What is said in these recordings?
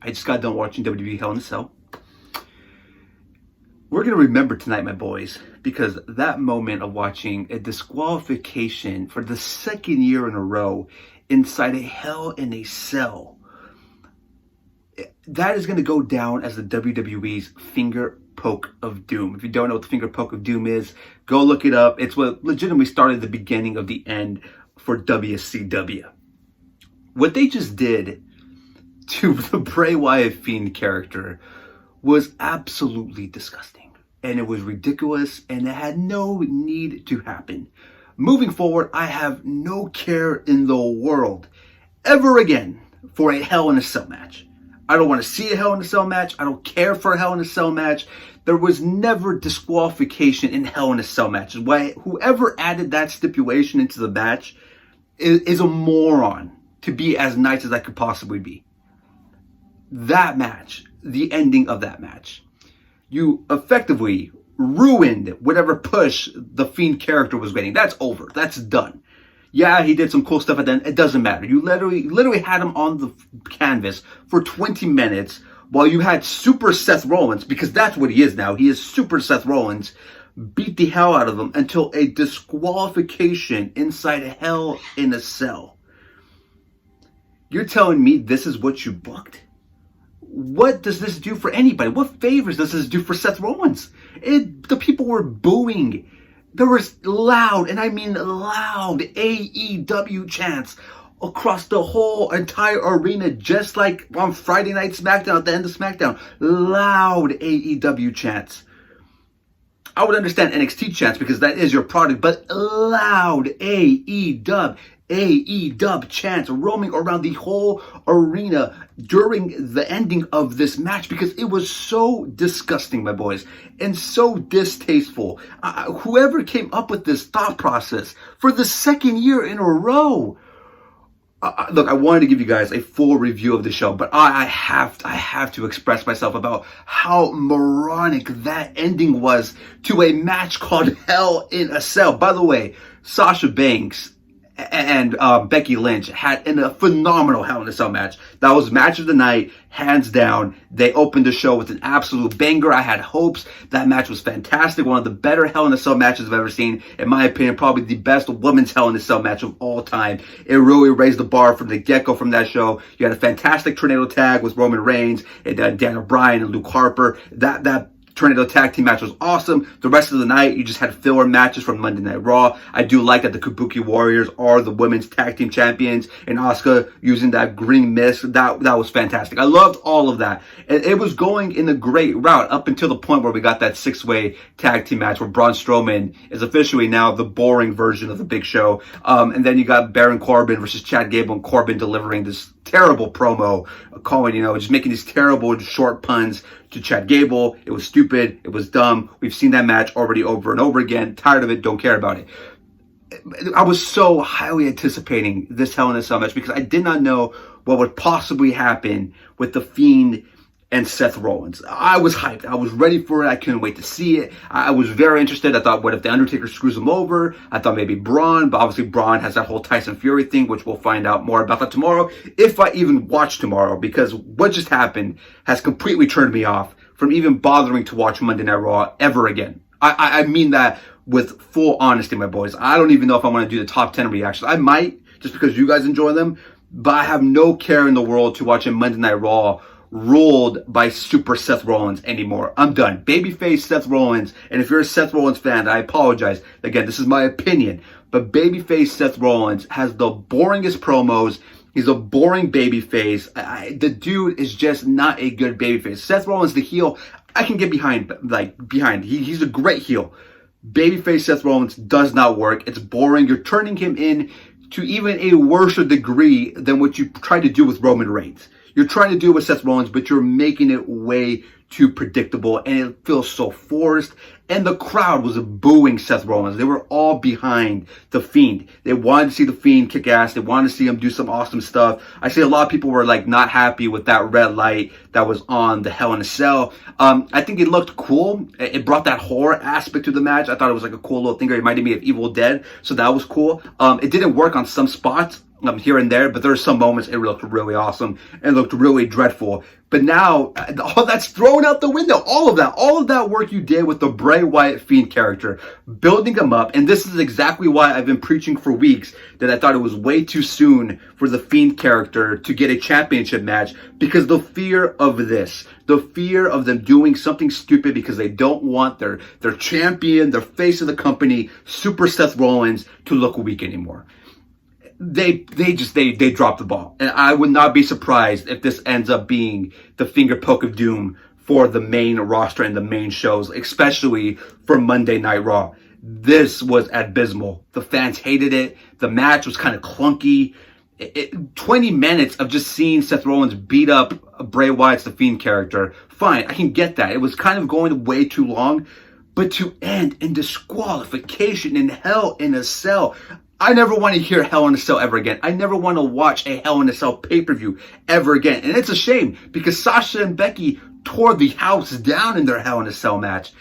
I just got done watching WWE Hell in a Cell. We're going to remember tonight, my boys, because that moment of watching a disqualification for the second year in a row inside a Hell in a Cell, that is going to go down as the WWE's finger poke of doom. If you don't know what the finger poke of doom is, go look it up. It's what legitimately started the beginning of the end for WCW. What they just did to the Bray Wyatt Fiend character was absolutely disgusting. And it was ridiculous, and it had no need to happen. Moving forward, I have no care in the world ever again for a Hell in a Cell match. I don't want to see a Hell in a Cell match. I don't care for a Hell in a Cell match. There was never disqualification in Hell in a Cell matches. Why whoever added that stipulation into the match is a moron, to be as nice as I could possibly be. That match, the ending of that match, you effectively ruined whatever push the Fiend character was getting. That's over. That's done. Yeah, he did some cool stuff, but then it doesn't matter. You literally had him on the canvas for 20 minutes while you had Super Seth Rollins, because that's what he is now. He is Super Seth Rollins, beat the hell out of him until a disqualification inside Hell in a Cell. You're telling me this is what you booked? What does this do for anybody? What favors does this do for Seth Rollins? The people were booing. There was loud, and I mean loud, AEW chants across the whole entire arena, just like on Friday Night SmackDown, at the end of SmackDown. Loud AEW chants. I would understand NXT chants because that is your product, but loud AEW chants roaming around the whole arena during the ending of this match, because it was so disgusting, my boys, and so distasteful. Whoever came up with this thought process for the second year in a row. Look, I wanted to give you guys a full review of the show, but I have to express myself about how moronic that ending was to a match called Hell in a Cell. By the way, Sasha Banks and Becky Lynch had a phenomenal Hell in a Cell match. That was match of the night, hands down. They opened the show with an absolute banger. I had hopes. That match was fantastic. One of the better Hell in a Cell matches I've ever seen. In my opinion, probably the best women's Hell in a Cell match of all time. It really raised the bar from the get-go from that show. You had a fantastic tornado tag with Roman Reigns and Daniel Bryan and Luke Harper. That Tornado tag team match was awesome. The rest of the night, you just had filler matches from Monday Night Raw. I do like that the Kabuki Warriors are the women's tag team champions, and Asuka using that green mist. That was fantastic. I loved all of that. And it was going in a great route up until the point where we got that six-way tag team match where Braun Strowman is officially now the boring version of the Big Show. And then you got Baron Corbin versus Chad Gable, and Corbin delivering this terrible promo, calling, just making these terrible short puns to Chad Gable. It was stupid. It was dumb. We've seen that match already over and over again. Tired of it. Don't care about it. I was so highly anticipating this Hell in a Cell match because I did not know what would possibly happen with The Fiend and Seth Rollins. I was hyped. I was ready for it. I couldn't wait to see it. I was very interested. I thought, what if The Undertaker screws him over? I thought maybe Braun, but obviously Braun has that whole Tyson Fury thing, which we'll find out more about that tomorrow, if I even watch tomorrow, because what just happened has completely turned me off from even bothering to watch Monday Night Raw ever again. I mean that with full honesty, my boys. I don't even know if I want to do the top 10 reactions. I might, just because you guys enjoy them, but I have no care in the world to watch a Monday Night Raw ruled by Super Seth Rollins anymore. I'm done. Babyface Seth Rollins, and if you're a Seth Rollins fan, I apologize. Again, this is my opinion, but babyface Seth Rollins has the boringest promos. He's a boring babyface. The dude is just not a good babyface. Seth Rollins, the heel, I can get behind. He's a great heel. Babyface Seth Rollins does not work. It's boring. You're turning him in to even a worse degree than what you tried to do with Roman Reigns. You're trying to do it with Seth Rollins, but you're making it way too predictable, and it feels so forced. And the crowd was booing Seth Rollins. They were all behind The Fiend. They wanted to see The Fiend kick ass. They wanted to see him do some awesome stuff. I see a lot of people were not happy with that red light that was on the Hell in a Cell. I think it looked cool. It brought that horror aspect to the match. I thought it was a cool little thing. It reminded me of Evil Dead, so that was cool. It didn't work on some spots. here and there, but there are some moments it looked really awesome and looked really dreadful. But now all that's thrown out the window. All of that work you did with the Bray Wyatt Fiend character, building him up. And this is exactly why I've been preaching for weeks that I thought it was way too soon for the Fiend character to get a championship match, because the fear of this, the fear of them doing something stupid because they don't want their champion, their face of the company, Super Seth Rollins, to look weak anymore. They dropped the ball. And I would not be surprised if this ends up being the finger poke of doom for the main roster and the main shows, especially for Monday Night Raw. This was abysmal. The fans hated it. The match was kind of clunky. 20 minutes of just seeing Seth Rollins beat up Bray Wyatt's The Fiend character. Fine, I can get that. It was kind of going way too long. But to end in disqualification in Hell in a Cell, I never want to hear Hell in a Cell ever again. I never want to watch a Hell in a Cell pay-per-view ever again. And it's a shame, because Sasha and Becky tore the house down in their Hell in a Cell match.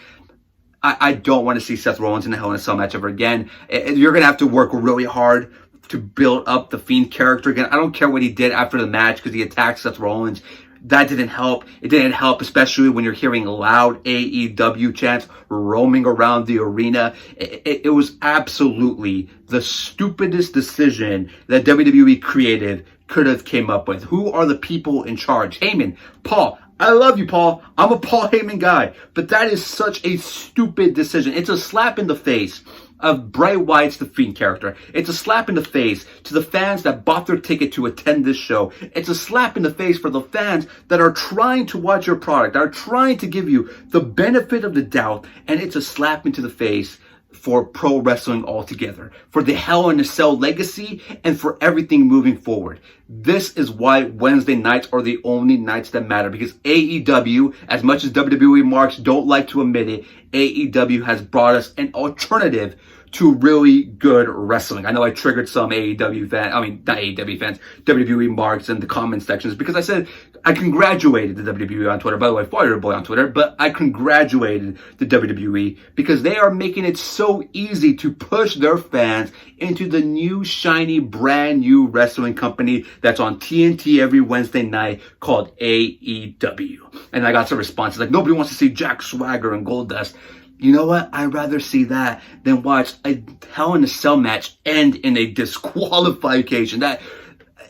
I don't want to see Seth Rollins in a Hell in a Cell match ever again. You're going to have to work really hard to build up the Fiend character again. I don't care what he did after the match, because he attacked Seth Rollins. That didn't help. It didn't help, especially when you're hearing loud AEW chants roaming around the arena. It was absolutely the stupidest decision that WWE creative could have came up with. Who are the people in charge? Heyman, Paul. I love you, Paul. I'm a Paul Heyman guy. But that is such a stupid decision. It's a slap in the face of Bray Wyatt's The Fiend character. It's a slap in the face to the fans that bought their ticket to attend this show. It's a slap in the face for the fans that are trying to watch your product, that are trying to give you the benefit of the doubt. And it's a slap into the face for pro wrestling altogether, for the Hell in a Cell legacy, and for everything moving forward. This is why Wednesday nights are the only nights that matter, because AEW, as much as WWE marks don't like to admit it, AEW has brought us an alternative to really good wrestling. I know I triggered some AEW fans, not AEW fans, WWE marks in the comment sections, because I said I congratulated the WWE on Twitter. By the way, Fire Boy on Twitter, but I congratulated the WWE because they are making it so easy to push their fans into the new, shiny, brand new wrestling company that's on TNT every Wednesday night called AEW. And I got some responses like, nobody wants to see Jack Swagger and Goldust. You know what? I'd rather see that than watch a Hell in a Cell match end in a disqualification.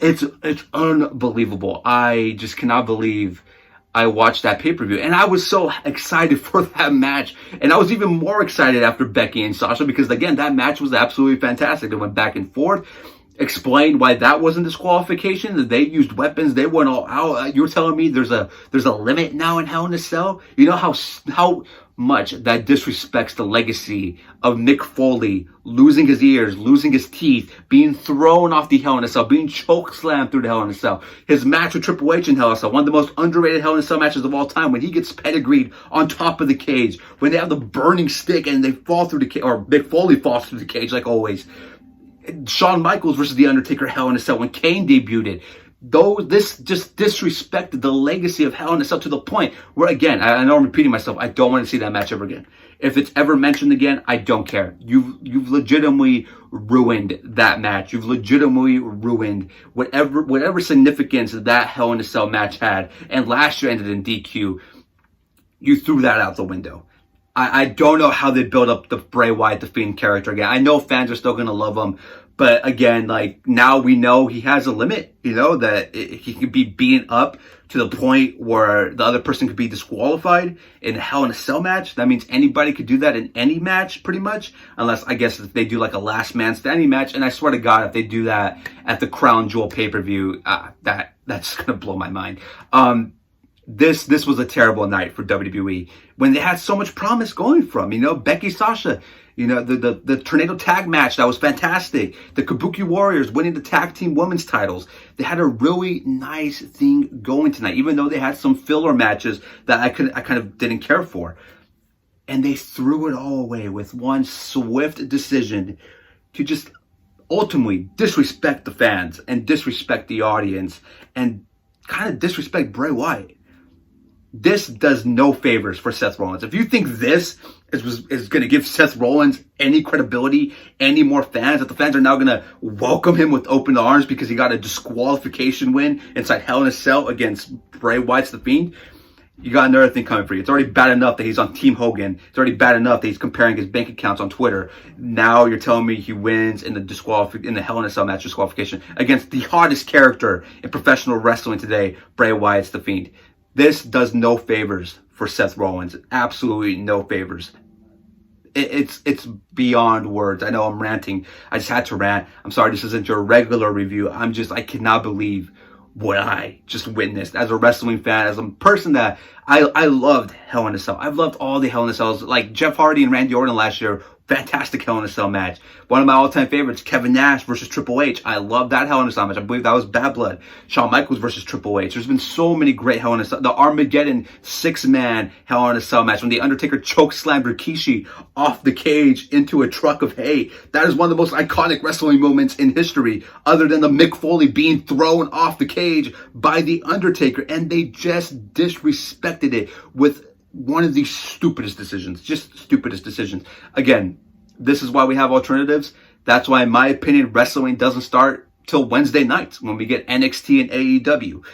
It's unbelievable. I just cannot believe I watched that pay-per-view. And I was so excited for that match. And I was even more excited after Becky and Sasha, because again, that match was absolutely fantastic. They went back and forth, explained why that wasn't disqualification, that they used weapons, they went all out. You're telling me there's a limit now in Hell in a Cell? You know how much that disrespects the legacy of Mick Foley losing his ears, losing his teeth, being thrown off the Hell in a Cell, being choke slammed through the Hell in a Cell. His match with Triple H in Hell in a Cell, one of the most underrated Hell in a Cell matches of all time, when he gets pedigreed on top of the cage, when they have the burning stick and they fall through the cage, or Mick Foley falls through the cage like always. Shawn Michaels versus The Undertaker Hell in a Cell when Kane debuted. This just disrespected the legacy of Hell in a Cell to the point where, again, I know I'm repeating myself, I don't want to see that match ever again. If it's ever mentioned again, I don't care. You've legitimately ruined that match. You've legitimately ruined whatever significance that Hell in a Cell match had. And last year ended in DQ. You threw that out the window. I don't know how they build up the Bray Wyatt, The Fiend character again. I know fans are still going to love him. But again, like, now we know he has a limit, that he could be beaten up to the point where the other person could be disqualified in a Hell in a Cell match. That means anybody could do that in any match, pretty much. Unless, I guess, if they do like a last man standing match. And I swear to God, if they do that at the Crown Jewel pay-per-view, that's going to blow my mind. This was a terrible night for WWE when they had so much promise going from, Becky, Sasha, the Tornado Tag match, that was fantastic. The Kabuki Warriors winning the tag team women's titles. They had a really nice thing going tonight, even though they had some filler matches that I kind of didn't care for. And they threw it all away with one swift decision to just ultimately disrespect the fans and disrespect the audience and kind of disrespect Bray Wyatt. This does no favors for Seth Rollins. If you think this is going to give Seth Rollins any credibility, any more fans, that the fans are now going to welcome him with open arms because he got a disqualification win inside Hell in a Cell against Bray Wyatt's The Fiend, you got another thing coming for you. It's already bad enough that he's on Team Hogan. It's already bad enough that he's comparing his bank accounts on Twitter. Now you're telling me he wins in the Hell in a Cell match disqualification against the hottest character in professional wrestling today, Bray Wyatt's The Fiend. This does no favors for Seth Rollins. Absolutely no favors. It's beyond words. I know I'm ranting. I just had to rant. I'm sorry this isn't your regular review. I cannot believe what I just witnessed as a wrestling fan, as a person that I loved Hell in a Cell. I've loved all the Hell in a Cells, like Jeff Hardy and Randy Orton last year. Fantastic Hell in a Cell match. One of my all-time favorites, Kevin Nash versus Triple H. I love that Hell in a Cell match. I believe that was Bad Blood. Shawn Michaels versus Triple H. There's been so many great Hell in a Cell. The Armageddon 6-man Hell in a Cell match when The Undertaker chokeslammed Rikishi off the cage into a truck of hay. That is one of the most iconic wrestling moments in history, other than the Mick Foley being thrown off the cage by The Undertaker. And they just disrespected it with one of the stupidest decisions. Just stupidest decisions. Again, this is why we have alternatives. That's why, in my opinion, wrestling doesn't start till Wednesday nights when we get NXT and AEW.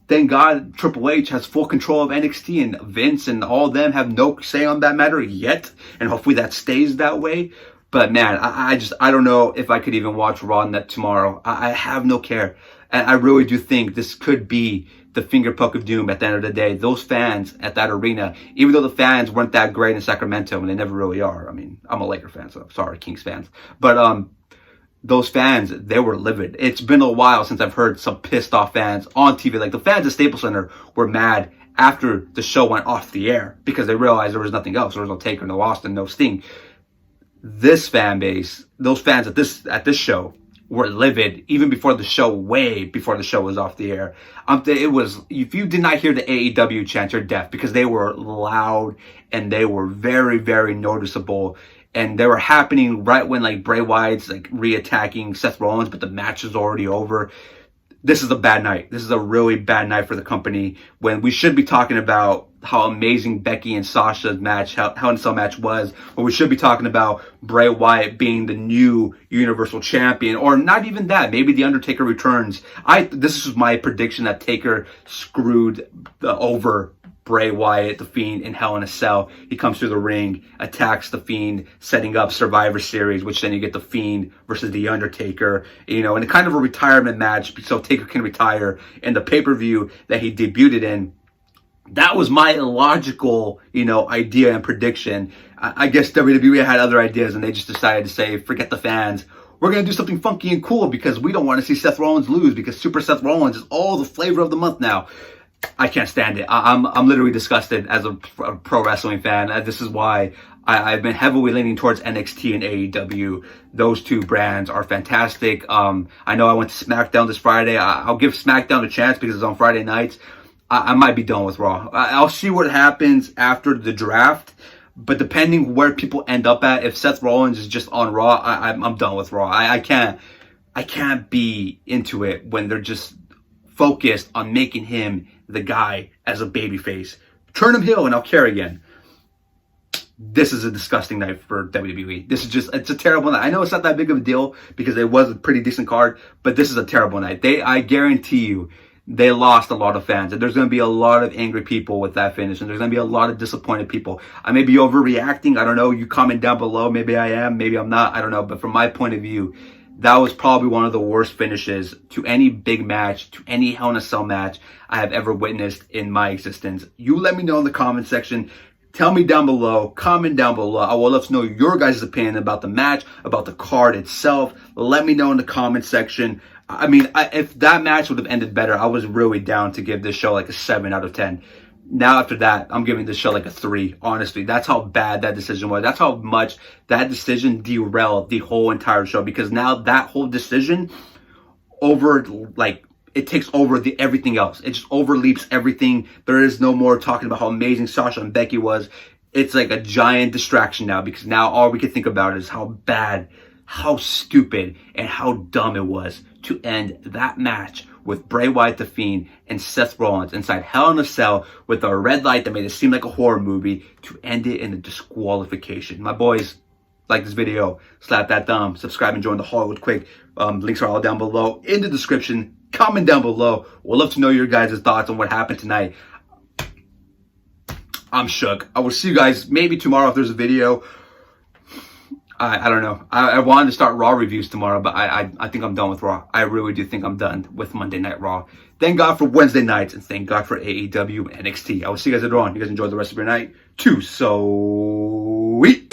Thank God Triple H has full control of NXT, and Vince and all of them have no say on that matter yet. And hopefully that stays that way. But man, I don't know if I could even watch Raw Net tomorrow. I have no care. And I really do think this could be the finger poke of doom at the end of the day. Those fans at that arena, even though the fans weren't that great in Sacramento, and they never really are. I mean, I'm a Laker fan, so sorry, Kings fans. But those fans, they were livid. It's been a while since I've heard some pissed off fans on TV. Like the fans at Staples Center were mad after the show went off the air because they realized there was nothing else. There was no Taker, no Austin, no Sting. This fan base, those fans at this show, were livid even before the show, way before the show was off the air. It was, if you did not hear the AEW chant, you're deaf, because they were loud and they were very, very noticeable. And they were happening right when like Bray Wyatt's like re-attacking Seth Rollins, but the match is already over. This is a bad night. This is a really bad night for the company when we should be talking about how amazing Becky and Sasha's match, Hell in a Cell match was, or we should be talking about Bray Wyatt being the new Universal Champion, or not even that. Maybe The Undertaker returns. This is my prediction that Taker screwed over Bray Wyatt, The Fiend, in Hell in a Cell. He comes through the ring, attacks The Fiend, setting up Survivor Series, which then you get The Fiend versus The Undertaker, and a kind of a retirement match so Taker can retire in the pay-per-view that he debuted in. That was my logical, idea and prediction. I guess WWE had other ideas and they just decided to say, forget the fans. We're going to do something funky and cool because we don't want to see Seth Rollins lose, because Super Seth Rollins is all the flavor of the month now. I can't stand it. I'm literally disgusted as a pro wrestling fan. This is why I've been heavily leaning towards NXT and AEW. Those two brands are fantastic. I know I went to SmackDown this Friday. I'll give SmackDown a chance because it's on Friday nights. I might be done with Raw. I'll see what happens after the draft. But depending where people end up at, if Seth Rollins is just on Raw, I'm done with Raw. I can't be into it when they're just focused on making him the guy as a babyface. Turn him heel and I'll care again. This is a disgusting night for WWE. It's a terrible night. I know it's not that big of a deal because it was a pretty decent card, but this is a terrible night. I guarantee you, they lost a lot of fans, and there's going to be a lot of angry people with that finish, and there's going to be a lot of disappointed people. I may be overreacting. I don't know. You comment down below. Maybe I am. Maybe I'm not. I don't know. But from my point of view, that was probably one of the worst finishes to any big match, to any Hell in a Cell match I have ever witnessed in my existence. You let me know in the comment section. Tell me down below, comment down below. I will let us know your guys' opinion about the match, about the card itself. Let me know in the comment section. I mean, if that match would have ended better, I was really down to give this show like a 7 out of 10. Now after that, I'm giving this show like a 3, honestly. That's how bad that decision was. That's how much that decision derailed the whole entire show, because now that whole decision it takes over everything else. It just overleaps everything. There is no more talking about how amazing Sasha and Becky was. It's like a giant distraction now, because now all we can think about is how bad, how stupid, and how dumb it was to end that match with Bray Wyatt the Fiend and Seth Rollins inside Hell in a Cell with a red light that made it seem like a horror movie to end it in a disqualification. My boys, like this video, slap that thumb, subscribe and join the Hollywood Quick. Links are all down below in the description. Comment down below. We'd love to know your guys' thoughts on what happened tonight. I'm shook. I will see you guys maybe tomorrow if there's a video. I don't know. I wanted to start Raw reviews tomorrow, but I think I'm done with Raw. I really do think I'm done with Monday Night Raw. Thank God for Wednesday nights, and thank God for AEW and NXT. I will see you guys later on. You guys enjoy the rest of your night. Too sweet.